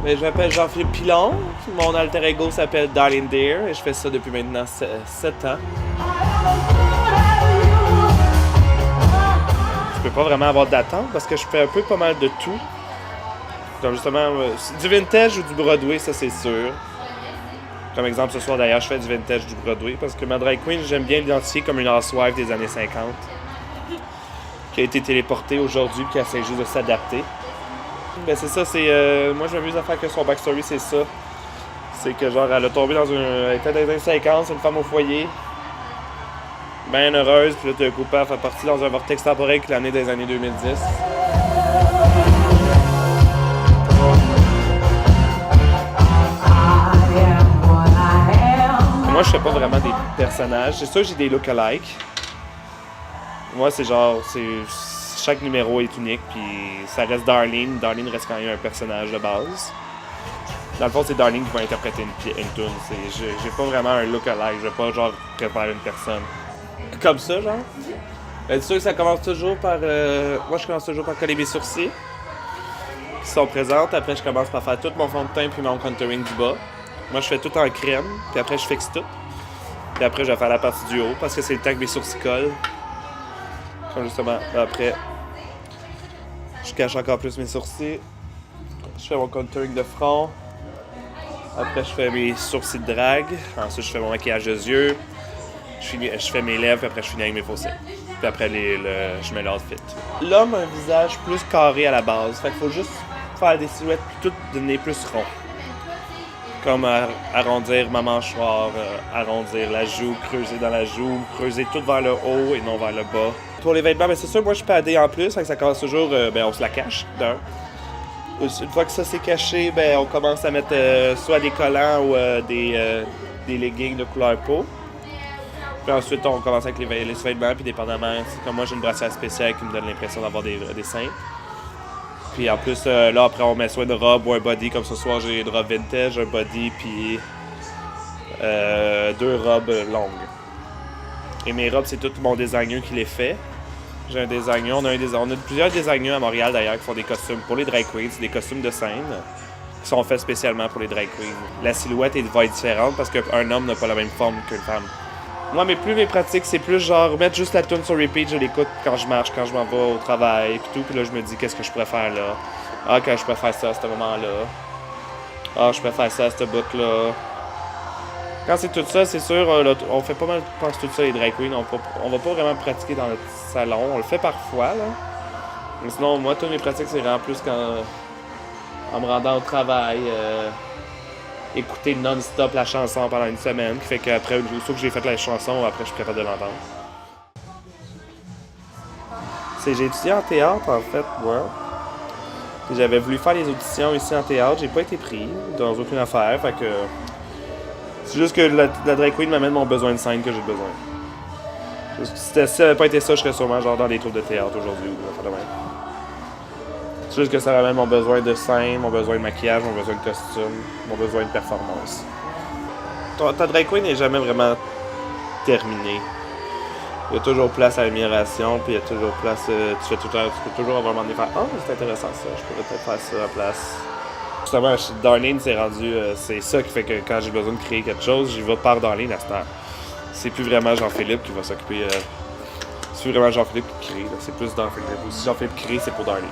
Ben, je m'appelle Jean-Philippe Pilon. Mon alter ego s'appelle Darlene Deer et je fais ça depuis maintenant 7 ans. Je peux pas vraiment avoir d'attente parce que je fais un peu pas mal de tout. Comme justement, du vintage ou du Broadway, ça c'est sûr. Comme exemple, ce soir d'ailleurs, je fais du vintage du Broadway parce que ma drag queen, j'aime bien l'identifier comme une housewife des années 50 qui a été téléportée aujourd'hui et qui essaie juste de s'adapter. Ben c'est ça, moi je m'amuse à faire que son backstory, c'est ça. C'est que genre, elle a tombé dans elle était dans les années 50, c'est une femme au foyer. Bien heureuse, puis là tout coup, elle fait partie dans un vortex temporel qui l'année des années 2010. Moi, je fais pas vraiment des personnages. C'est sûr que j'ai des look-alike. Moi, c'est genre, chaque numéro est unique, puis ça reste Darlene. Darlene reste quand même un personnage de base. Dans le fond, c'est Darlene qui va interpréter une tune. J'ai pas vraiment un look-alike. Je vais pas, genre, préparer une personne. Comme ça, genre. Ben, c'est sûr que ça commence toujours par... moi, je commence toujours par coller mes sourcils, qui sont présentes. Après, je commence par faire tout mon fond de teint puis mon contouring du bas. Moi, je fais tout en crème, puis après, je fixe tout. Puis après, je vais faire la partie du haut, parce que c'est le temps que mes sourcils collent. Comme justement, après, je cache encore plus mes sourcils. Je fais mon contouring de front. Après, je fais mes sourcils de drague. Ensuite, je fais mon maquillage de yeux. Je fais mes lèvres, puis après, je finis avec mes faux cils. Puis après, je mets l'outfit. L'homme a un visage plus carré à la base. Fait qu'il faut juste faire des silhouettes, puis tout donner plus rond. Comme arrondir ma mâchoire, arrondir la joue, creuser dans la joue, creuser tout vers le haut et non vers le bas. Pour les vêtements, c'est sûr, moi je suis padé en plus, ça commence toujours, on se la cache d'un. Une fois que ça c'est caché, on commence à mettre soit des collants ou des leggings de couleur peau. Puis ensuite on commence avec les vêtements, puis dépendamment, comme moi j'ai une brassière spéciale qui me donne l'impression d'avoir des seins. Puis en plus, là, après, on met soit une robe ou un body. Comme ce soir, j'ai une robe vintage, un body, puis 2 robes longues. Et mes robes, c'est tout mon designer qui les fait. J'ai un designer. On a plusieurs designers à Montréal, d'ailleurs, qui font des costumes pour les drag queens. C'est des costumes de scène qui sont faits spécialement pour les drag queens. La silhouette va être différente parce qu'un homme n'a pas la même forme qu'une femme. Moi, mes pratiques, c'est plus genre mettre juste la tune sur repeat, je l'écoute quand je marche, quand je m'en vais au travail, puis tout, puis là, je me dis qu'est-ce que je pourrais faire là. Ah, quand je pourrais faire ça à ce moment-là. Ah, je pourrais faire ça à ce bout-là. Quand c'est tout ça, c'est sûr, on fait pas mal, je pense, tout ça, les drag queens. On va pas vraiment pratiquer dans notre salon. On le fait parfois, là. Mais sinon, moi, toutes mes pratiques, c'est vraiment plus en me rendant au travail. Écouter non-stop la chanson pendant une semaine, qui fait qu'après, aussitôt que j'ai fait la chanson, après, je suis capable de l'entendre. J'ai étudié en théâtre, en fait, moi. J'avais voulu faire les auditions ici en théâtre, j'ai pas été pris dans aucune affaire, fait que... C'est juste que la drag queen m'amène mon besoin de scène que j'ai besoin. Si ça n'avait pas été ça, je serais sûrement genre dans des troupes de théâtre aujourd'hui, ou de même. C'est juste que ça ramène mon besoin de scène, mon besoin de maquillage, mon besoin de costume, mon besoin de performance. Ta drag queen n'est jamais vraiment terminée. Il y a toujours place à l'amélioration, puis il y a toujours place... tu peux toujours avoir un moment donné faire « Ah, c'est intéressant ça, je pourrais peut-être faire ça à la place. » Justement, Darlene, c'est rendu... c'est ça qui fait que quand j'ai besoin de créer quelque chose, j'y vais par Darlene à ce temps. C'est plus vraiment Jean-Philippe qui va s'occuper... c'est plus vraiment Jean-Philippe qui crée, là. C'est plus Jean-Philippe. Ou si Jean-Philippe crée, c'est pour Darlene.